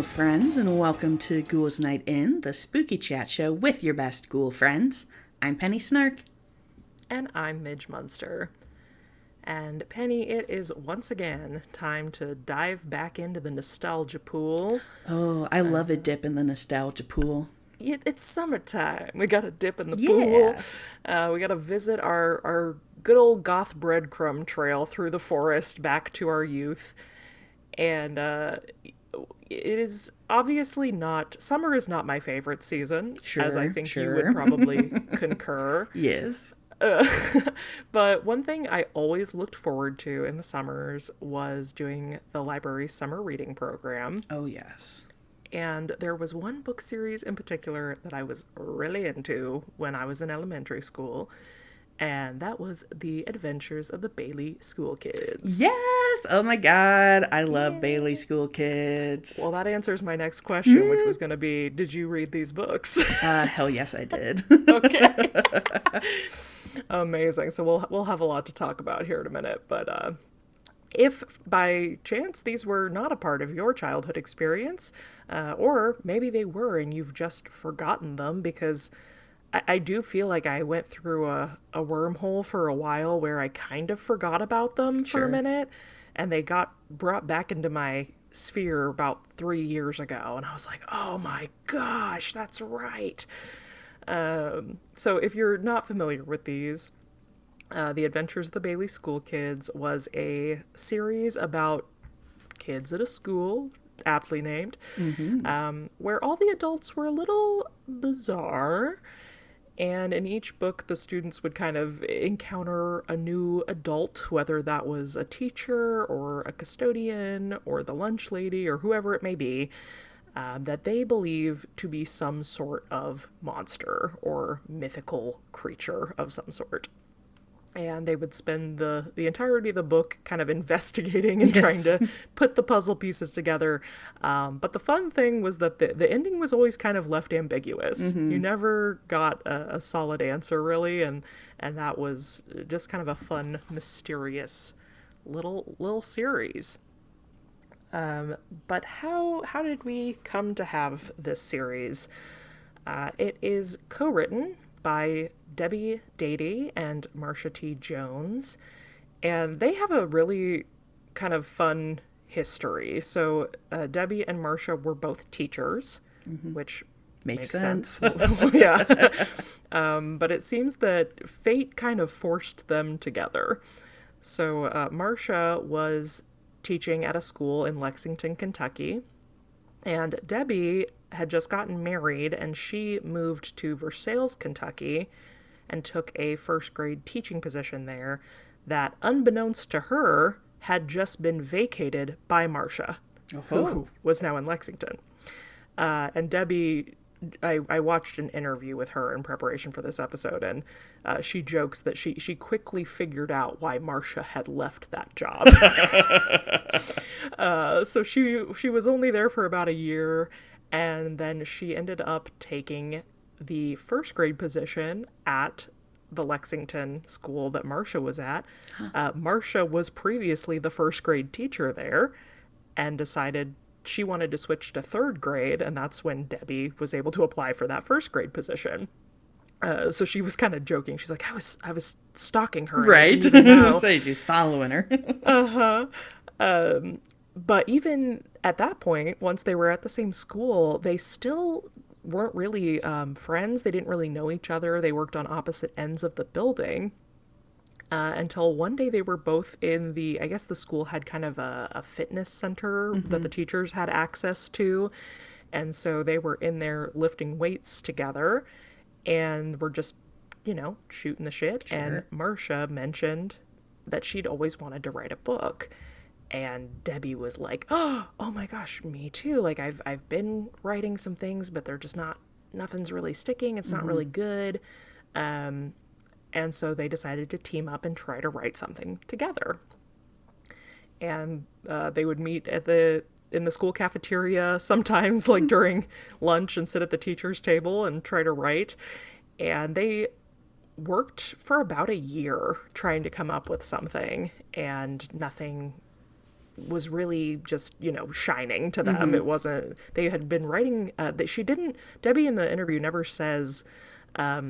Hello, friends, and welcome to Ghouls Night In, the spooky chat show with your best ghoul friends. I'm Penny Snark. And I'm Midge Munster. And Penny, it is once again time to dive back into the nostalgia pool. Oh, I love a dip in the nostalgia pool. It's summertime. We got to dip in the pool. Yeah. We got to visit our good old goth breadcrumb trail through the forest back to our youth. And it is obviously not, summer is not my favorite season, as I think you would probably concur. Yes. But one thing I always looked forward to in the summers was doing the library summer reading program. Oh, yes. And there was one book series in particular that I was really into when I was in elementary school. And that was The Adventures of the Bailey School Kids. Yes! Oh my god, I love Bailey School Kids. Well, that answers my next question, which was going to be, did you read these books? Hell yes, I did. Okay. Amazing. So we'll have a lot to talk about here in a minute, but if by chance these were not a part of your childhood experience, or maybe they were and you've just forgotten them, because I do feel like I went through a wormhole for a while where I kind of forgot about them for a minute, and they got brought back into my sphere about 3 years ago, and I was like, oh my gosh, that's right. So if you're not familiar with these, The Adventures of the Bailey School Kids was a series about kids at a school, aptly named, where all the adults were a little bizarre. And in each book, the students would kind of encounter a new adult, whether that was a teacher or a custodian or the lunch lady or whoever it may be, that they believe to be some sort of monster or mythical creature of some sort. And they would spend the entirety of the book kind of investigating and trying to put the puzzle pieces together. But the fun thing was that the ending was always kind of left ambiguous. You never got a solid answer, really, and that was just kind of a fun, mysterious little series. But how did we come to have this series? It is co-written by Debbie Dady and Marcia T. Jones, and they have a really kind of fun history. So Debbie and Marcia were both teachers, which makes sense. Yeah. But it seems that fate kind of forced them together. So Marcia was teaching at a school in Lexington, Kentucky, and Debbie had just gotten married, and she moved to Versailles, Kentucky, and took a first grade teaching position there that, unbeknownst to her, had just been vacated by Marcia, who was now in Lexington. And Debbie, I watched an interview with her in preparation for this episode, and she jokes that she quickly figured out why Marcia had left that job. So she was only there for about a year, and then she ended up taking the first grade position at the Lexington school that Marcia was at. Marcia was previously the first grade teacher there and decided she wanted to switch to third grade, and that's when Debbie was able to apply for that first grade position. So she was kind of joking. She's like, I was stalking her. Right. Say she's following her. But even at that point, once they were at the same school, they still weren't really friends. They didn't really know each other. They worked on opposite ends of the building until one day they were both in I guess the school had kind of a fitness center that the teachers had access to. And so they were in there lifting weights together and were just, shooting the shit. Sure. And Marcia mentioned that she'd always wanted to write a book. And Debbie was like, oh my gosh, me too. Like I've been writing some things, but they're just nothing's really sticking. It's not really good. And so they decided to team up and try to write something together. And they would meet in the school cafeteria sometimes, like during lunch, and sit at the teacher's table and try to write. And they worked for about a year trying to come up with something, and nothing was really just, shining to them. It wasn't, they had been writing, Debbie in the interview never says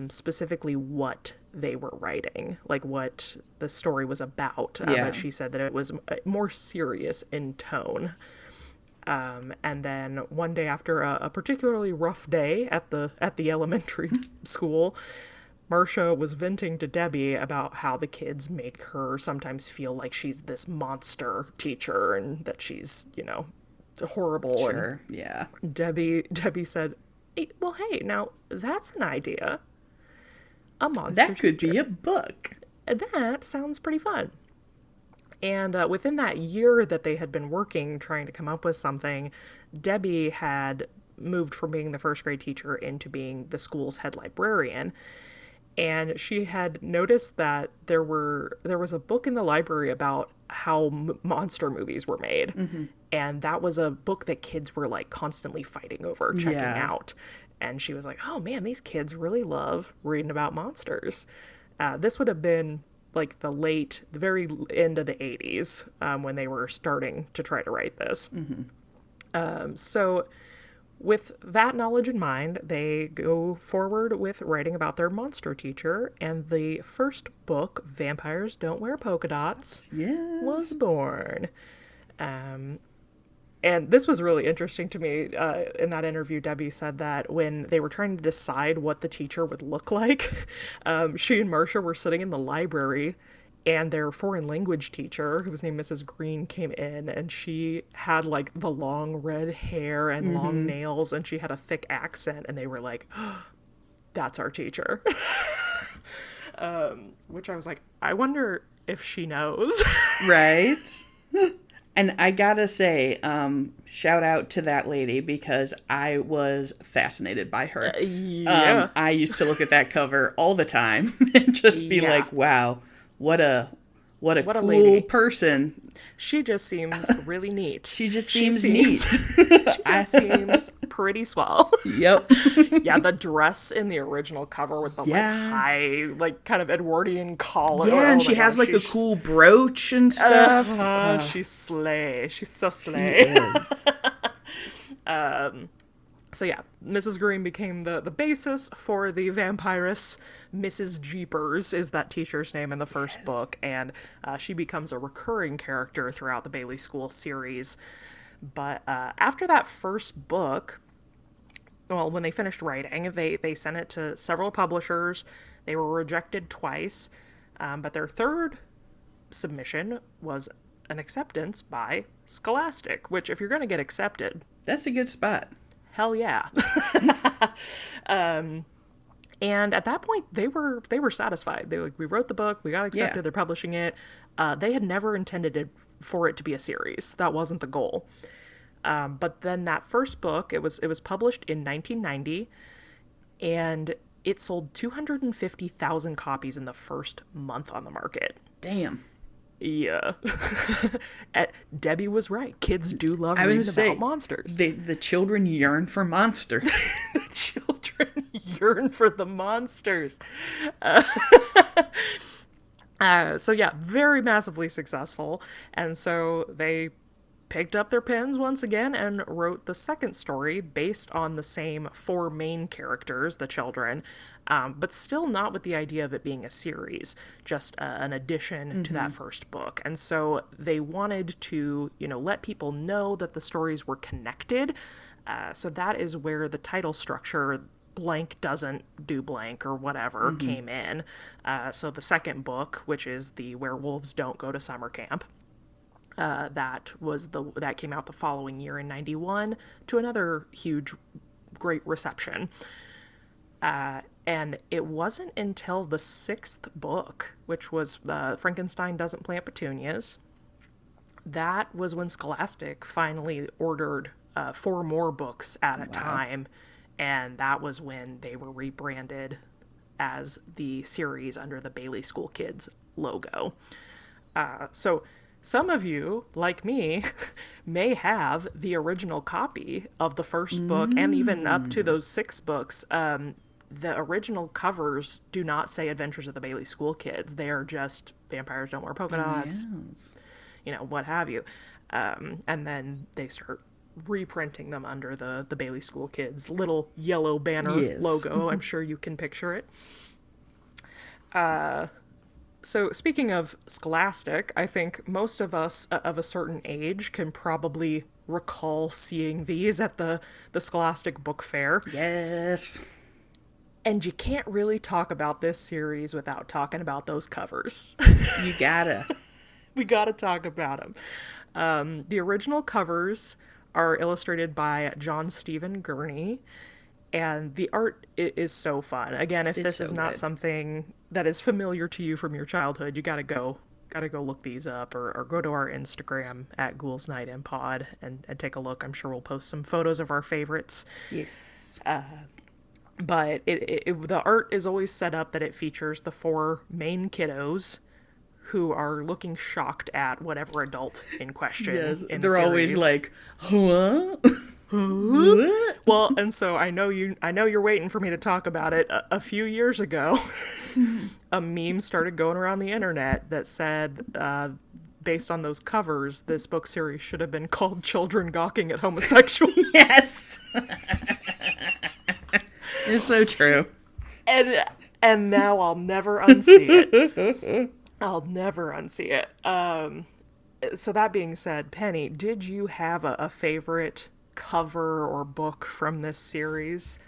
specifically what they were writing, like what the story was about. But she said that it was more serious in tone. And then one day after a particularly rough day at the elementary school, Marcia was venting to Debbie about how the kids make her sometimes feel like she's this monster teacher and that she's, horrible. Sure, yeah. Debbie said, well, hey, now that's an idea. A monster That could teacher. be a book. That sounds pretty fun. And within that year that they had been working, trying to come up with something, Debbie had moved from being the first grade teacher into being the school's head librarian. And she had noticed that there was a book in the library about how monster movies were made. And that was a book that kids were like constantly fighting over, checking out. And she was like, oh man, these kids really love reading about monsters. This would have been like the very end of the 80s when they were starting to try to write this. So with that knowledge in mind, they go forward with writing about their monster teacher, and the first book, Vampires Don't Wear Polka Dots, was born. And this was really interesting to me. In that interview, Debbie said that when they were trying to decide what the teacher would look like, she and Marcia were sitting in the library, and their foreign language teacher, who was named Mrs. Green, came in, and she had like the long red hair and long nails, and she had a thick accent, and they were like, oh, that's our teacher. Which I was like, I wonder if she knows. Right? And I gotta say, shout out to that lady, because I was fascinated by her. I used to look at that cover all the time and just be like, wow, what a cool lady. person. She just seems really neat. She just seems neat. She just seems pretty swell. Yep. Yeah, the dress in the original cover with the like high, like kind of Edwardian collar. Yeah, and she has like a cool brooch and stuff. She's slay. She's so slay. So yeah, Mrs. Green became the basis for the vampiress. Mrs. Jeepers is that teacher's name in the first book, and she becomes a recurring character throughout the Bailey School series. But after that first book, well, when they finished writing, they sent it to several publishers. They were rejected twice, but their third submission was an acceptance by Scholastic, which if you're going to get accepted... That's a good spot. Hell yeah. And at that point, they were satisfied. They were like, we wrote the book, we got accepted, they're publishing it. They had never intended for it to be a series. That wasn't the goal. But then that first book, it was published in 1990, and it sold 250,000 copies in the first month on the market. Damn. Yeah. Debbie was right. Kids do love reading about monsters. The children yearn for monsters. The children yearn for the monsters. So yeah, very massively successful. And so they picked up their pens once again and wrote the second story based on the same four main characters, the children, but still not with the idea of it being a series, just an addition to that first book. And so they wanted to, let people know that the stories were connected. So that is where the title structure, blank doesn't do blank or whatever, came in. So the second book, which is The Werewolves Don't Go to Summer Camp, that came out the following year in 91 to another huge, great reception. And it wasn't until the sixth book, which was Frankenstein Doesn't Plant Petunias, that was when Scholastic finally ordered 4 more books at a time, and that was when they were rebranded as the series under the Bailey School Kids logo. So some of you, like me, may have the original copy of the first book, and even up to those 6 books. The original covers do not say Adventures of the Bailey School Kids. They are just Vampires Don't Wear Polka Dots, what have you. And then they start reprinting them under the Bailey School Kids little yellow banner logo. I'm sure you can picture it. So speaking of Scholastic, I think most of us of a certain age can probably recall seeing these at the Scholastic Book Fair. Yes. And you can't really talk about this series without talking about those covers. You gotta. We gotta talk about them. The original covers are illustrated by John Stephen Gurney, and the art is so fun. Again, if this is not something that is familiar to you from your childhood, you gotta go look these up, or go to our Instagram at Ghouls Night in Pod and take a look. I'm sure we'll post some photos of our favorites. Yes. But the art is always set up that it features the 4 main kiddos who are looking shocked at whatever adult in question. Yes, they're always like, what? What? Well, and so I know you're waiting for me to talk about it. A few years ago, a meme started going around the internet that said, based on those covers, this book series should have been called Children Gawking at Homosexuals. Yes. It's so true. And now I'll never unsee it. I'll never unsee it. So that being said, Penny, did you have a favorite cover or book from this series?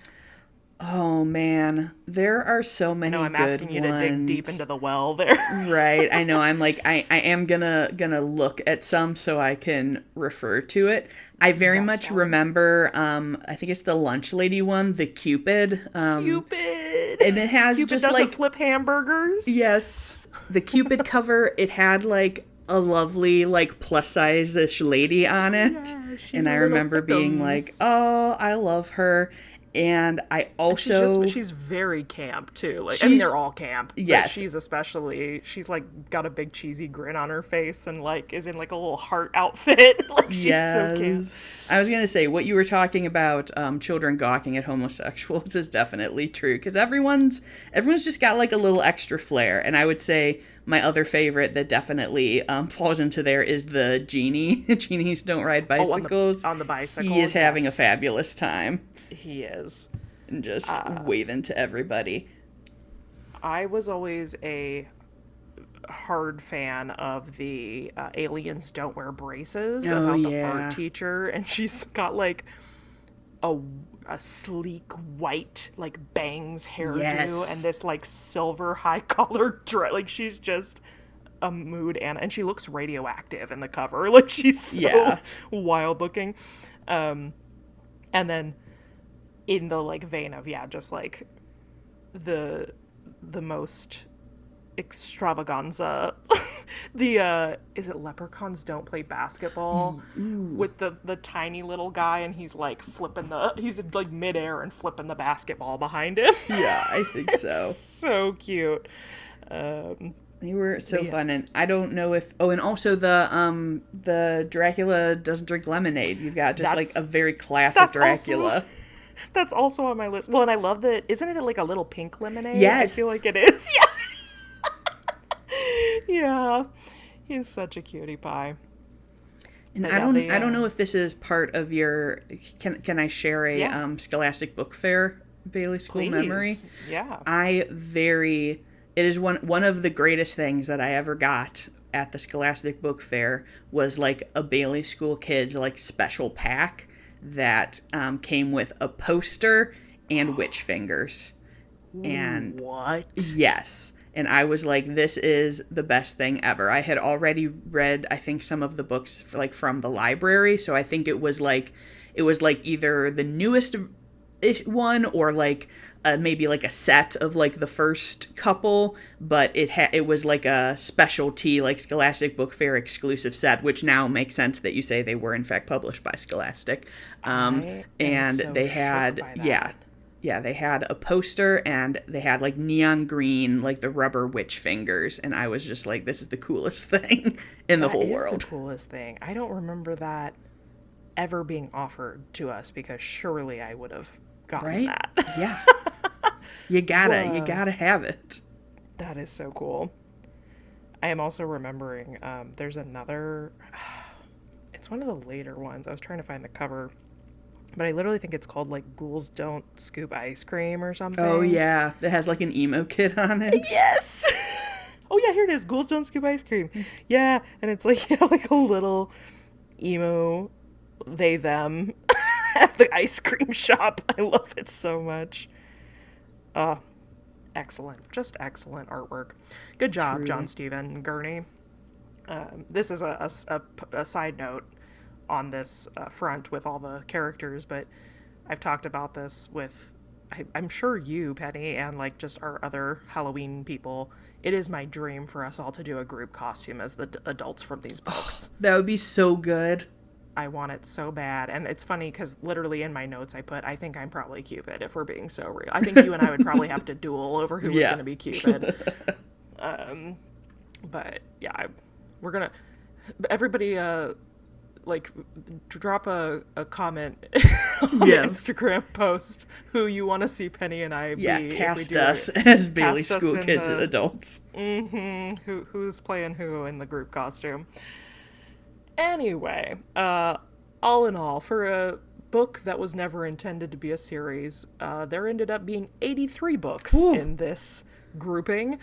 Oh man, there are so many. I'm good asking you ones. to dig deep into the well there. Right, I know. I'm like, I am gonna look at some so I can refer to it. I very much remember. I think it's the lunch lady one, the Cupid. Cupid, and it has Cupid just doesn't like flip hamburgers. Yes, the Cupid cover. It had like a lovely like plus size-ish lady on it, and I remember being like, oh, I love her. And I also... She's very camp, too. Like, I mean, they're all camp. Yes. But she's, like, got a big cheesy grin on her face and, like, is in, like, a little heart outfit. Like, she's so camp. I was going to say, what you were talking about, children gawking at homosexuals is definitely true. Because everyone's just got, like, a little extra flair. And I would say my other favorite that definitely falls into there is the genie. Genies don't ride bicycles. On the bicycle. He is having a fabulous time. He is. And just waving to everybody. I was always a hard fan of the Aliens Don't Wear Braces about the art teacher. And she's got like a sleek white like bangs hairdo and this like silver high collared dress. Like she's just a mood and she looks radioactive in the cover. Like she's so wild looking. And then in the like vein of just like the most extravaganza, the is it Leprechauns Don't Play Basketball with the tiny little guy and he's like he's like midair and flipping the basketball behind him. Yeah, I think so. So cute. They were so fun, and I don't know if... Oh, and also the Dracula Doesn't Drink Lemonade. You've got just like a very classic Dracula. That's also on my list. Well, and I love that. Isn't it like a little pink lemonade? Yes. I feel like it is. Yeah. Yeah. He's such a cutie pie. And I don't know if this is part of your... Can I share a Scholastic Book Fair Bailey School memory? Yeah. It is one of the greatest things that I ever got at the Scholastic Book Fair was like a Bailey School Kids like special pack that came with a poster and witch fingers. And what? Yes. And I was like, this is the best thing ever. I had already read, I think, some of the books like from the library, so I think it was like either the newest one or like maybe like a set of like the first couple, but it was like a specialty like Scholastic Book Fair exclusive set, which now makes sense that you say they were in fact published by Scholastic. And they had they had a poster and they had like neon green like the rubber witch fingers, and I was just like, this is the coolest thing in the whole world. The coolest thing. I don't remember that ever being offered to us because surely I would have gotten that. Yeah. You gotta have it. That is so cool. I am also remembering there's another It's one of the later ones. I was trying to find the cover, but I literally think it's called like Ghouls Don't Scoop Ice Cream or something. Oh yeah, it has like an emo kid on it. Yes. Oh yeah, here it is. Ghouls Don't Scoop Ice Cream. Yeah, and it's like like a little emo they them at the ice cream shop. I love it so much. Excellent. Just excellent artwork. Good job, Truly. John Stephen Gurney. This is a side note on this front with all the characters, but I've talked about this with, I'm sure you, Penny, and like just our other Halloween people. It is my dream for us all to do a group costume as the adults from these books. That would be so good. I want it so bad. And it's funny because literally in my notes I put, I think I'm probably Cupid, if we're being so real. I think you and I would probably have to duel over who was going to be Cupid. But yeah, we're going to, everybody, like, drop a comment on the Instagram post who you want to see Penny and I be. Yeah, cast us as Bailey School Kids and adults. Who's playing who in the group costume. Anyway, all in all, for a book that was never intended to be a series, there ended up being 83 books in this grouping,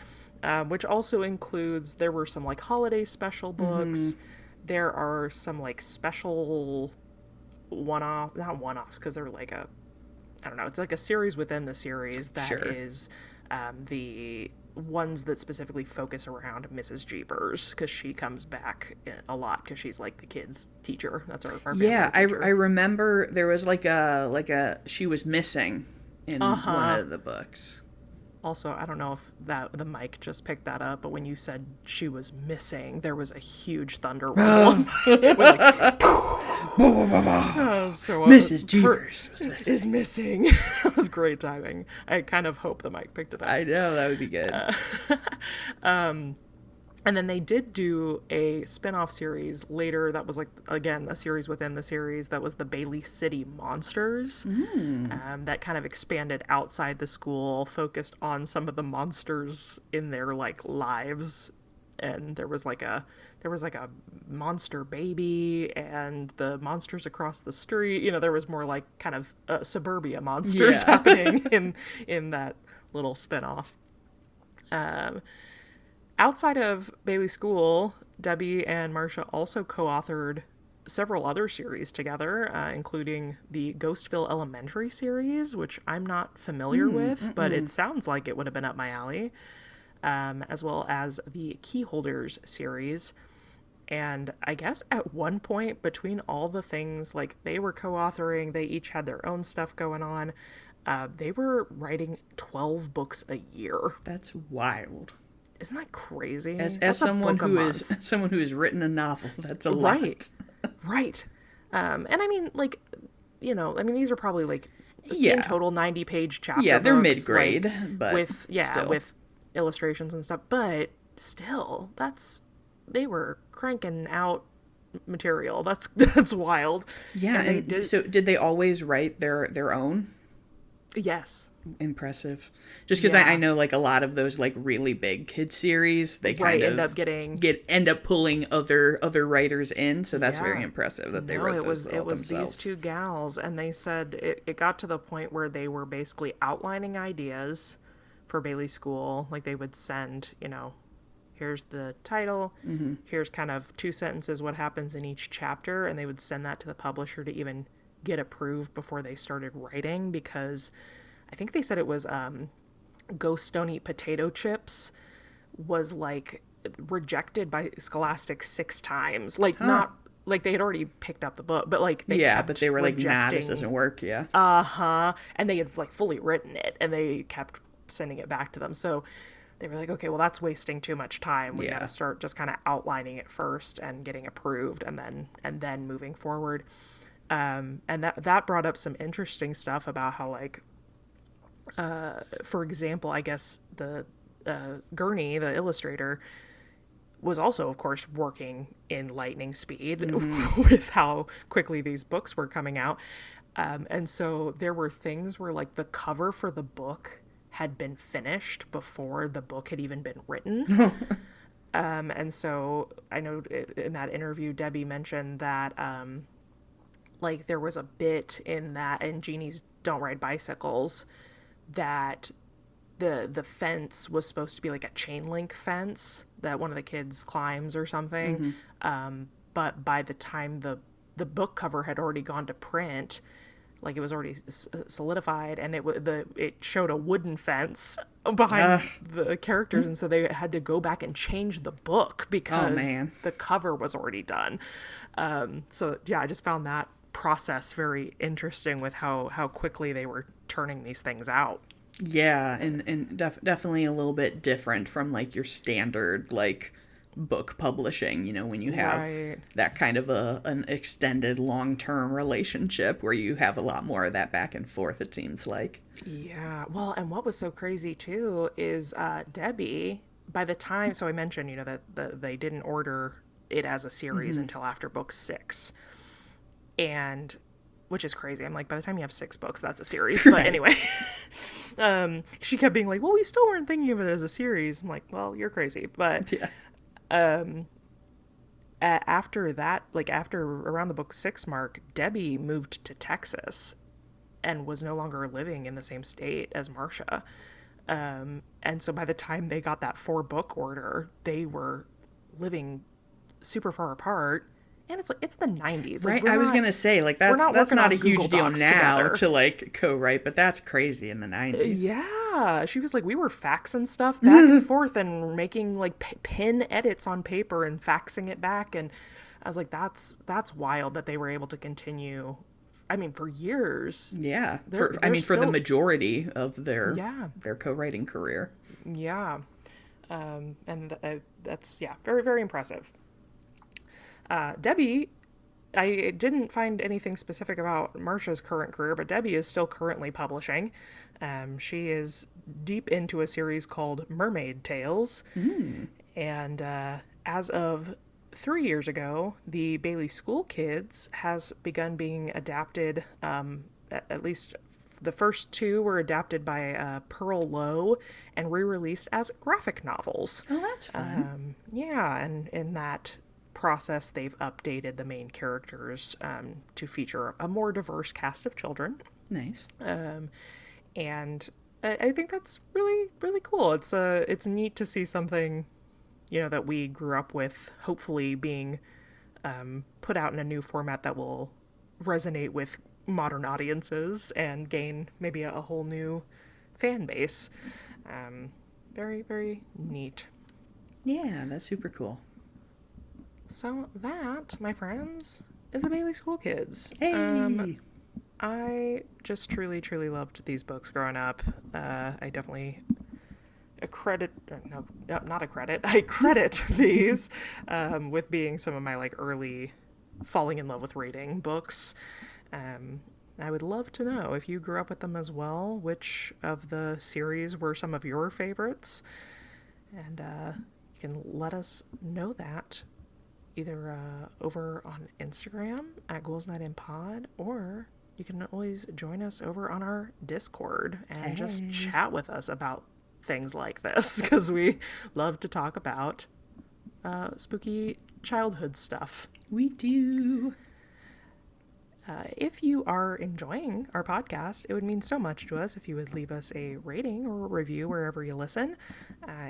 which also includes, there were some like holiday special books. There are some like special not one-offs, because they're like I don't know, it's like a series within the series that is the ones that specifically focus around Mrs. Jeepers, because she comes back a lot because she's like the kids' teacher. That's our yeah. I teacher. remember there was like a she was missing in one of the books. Also, I don't know if the mic just picked that up, but when you said she was missing, there was a huge thunder rumble. Mrs. Jeepers is missing. That was great timing. I kind of hope the mic picked it up. I know, that would be good. And then they did do a spin-off series later that was like, again, a series within the series that was the Bailey City Monsters. That kind of expanded outside the school, focused on some of the monsters in their like lives. And there was like a monster baby and the monsters across the street. You know, there was more like kind of suburbia monsters happening in that little spin-off. Outside of Bailey School, Debbie and Marcia also co-authored several other series together, including the Ghostville Elementary series, which I'm not familiar with, but it sounds like it would have been up my alley, as well as the Keyholders series. And I guess at one point, between all the things, like they were co-authoring, they each had their own stuff going on, they were writing 12 books a year. That's wild. Isn't that crazy? As someone who has written a novel, that's a lot. Right. And I mean, like, you know, I mean, these are probably like in total 90-page chapter books. They're mid-grade, like, but with illustrations and stuff. But still, they were cranking out material. That's wild. Yeah, and so did they always write their own? Yes. Impressive. Just because I know like a lot of those like really big kid series, they kind of end up pulling other writers in, so that's very impressive that they wrote those all themselves. It was these two gals, and they said it got to the point where they were basically outlining ideas for Bailey School. Like they would send, you know, here's the title, here's kind of 2 sentences what happens in each chapter, and they would send that to the publisher to even get approved before they started writing, because I think they said it was Ghosts Don't Eat Potato Chips was like rejected by Scholastic 6 times. Like not like they had already picked up the book, but like but they were like, nah, this doesn't work. And they had like fully written it, and they kept sending it back to them. So they were like, okay, well that's wasting too much time. We gotta start just kind of outlining it first and getting approved, and then moving forward. And that brought up some interesting stuff about how like. For example, I guess the Gurney, the illustrator, was also, of course, working in lightning speed with how quickly these books were coming out. And so there were things where, like, the cover for the book had been finished before the book had even been written. And so I know in that interview, Debbie mentioned that, like, there was a bit in Genie's Don't Ride Bicycles that the fence was supposed to be like a chain link fence that one of the kids climbs or something. But by the time the book cover had already gone to print, like it was already solidified, and it showed a wooden fence behind the characters, and so they had to go back and change the book because the cover was already done. So yeah, I just found that process very interesting with how quickly they were turning these things out. Yeah, and definitely a little bit different from like your standard like book publishing, you know, when you have that kind of an extended long-term relationship where you have a lot more of that back and forth, it seems like. Yeah, well, and what was so crazy too is Debbie, by the time, so I mentioned, you know, that they didn't order it as a series until after book 6, and which is crazy. I'm like, by the time you have 6 books, that's a series. But anyway, she kept being like, well, we still weren't thinking of it as a series. I'm like, well, you're crazy. But after that, like after around the book 6 mark, Debbie moved to Texas and was no longer living in the same state as Marcia. And so by the time they got that 4-book order, they were living super far apart. And it's the 90s. Like, right, I was going to say, like, that's not a huge deal now together to, like, co-write, but that's crazy in the 90s. Yeah. She was like, we were faxing stuff back and forth and making, like, pen edits on paper and faxing it back. And I was like, that's wild that they were able to continue, I mean, for years. Yeah. For the majority of their co-writing career. Yeah. And that's, very, very impressive. Debbie, I didn't find anything specific about Marcia's current career, but Debbie is still currently publishing. She is deep into a series called Mermaid Tales. And as of 3 years ago, the Bailey School Kids has begun being adapted. At least the first 2 were adapted by Pearl Lowe and re-released as graphic novels. Oh, that's fun. And in that process, they've updated the main characters to feature a more diverse cast of children. Nice. And I think that's really, really cool. It's neat to see something, you know, that we grew up with, hopefully being put out in a new format that will resonate with modern audiences and gain maybe a whole new fan base. Very, very neat. Yeah, that's super cool. So that, my friends, is the Bailey School Kids. Hey! I just truly, truly loved these books growing up. I definitely I credit these with being some of my like early falling in love with reading books. I would love to know if you grew up with them as well, which of the series were some of your favorites. And you can let us know that either over on Instagram at Ghouls Night in Pod, or you can always join us over on our Discord and just chat with us about things like this, because we love to talk about spooky childhood stuff. We do. If you are enjoying our podcast, it would mean so much to us if you would leave us a rating or a review wherever you listen.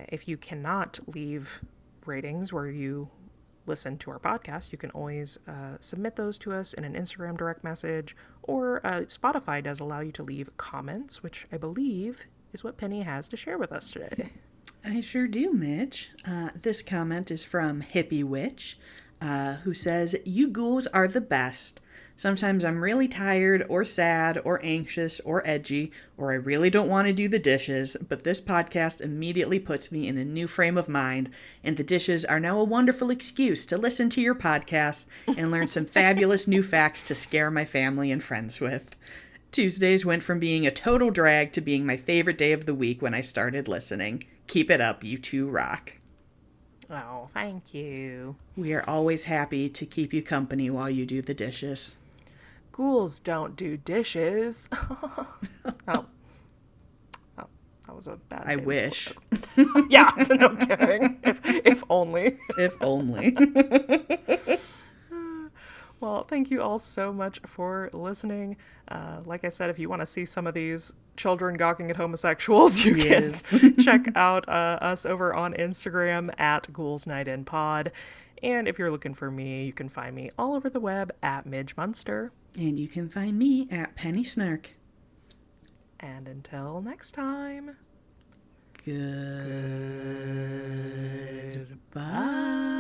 If you cannot leave ratings where you listen to our podcast, you can always submit those to us in an Instagram direct message, or Spotify does allow you to leave comments, which I believe is what Penny has to share with us today. I sure do, Mitch. This comment is from Hippie Witch, who says, "You ghouls are the best. Sometimes I'm really tired or sad or anxious or edgy, or I really don't want to do the dishes, but this podcast immediately puts me in a new frame of mind, and the dishes are now a wonderful excuse to listen to your podcast and learn some fabulous new facts to scare my family and friends with. Tuesdays went from being a total drag to being my favorite day of the week when I started listening. Keep it up, you two rock." Oh, thank you. We are always happy to keep you company while you do the dishes. Ghouls don't do dishes. That was a bad I baby wish. spoiler. Yeah, no kidding. If only. If only. Well, thank you all so much for listening. Like I said, if you want to see some of these children gawking at homosexuals, you can check out us over on Instagram at Ghouls Night In Pod. And if you're looking for me, you can find me all over the web at Midge Munster. And you can find me at Penny Snark. And until next time, Goodbye.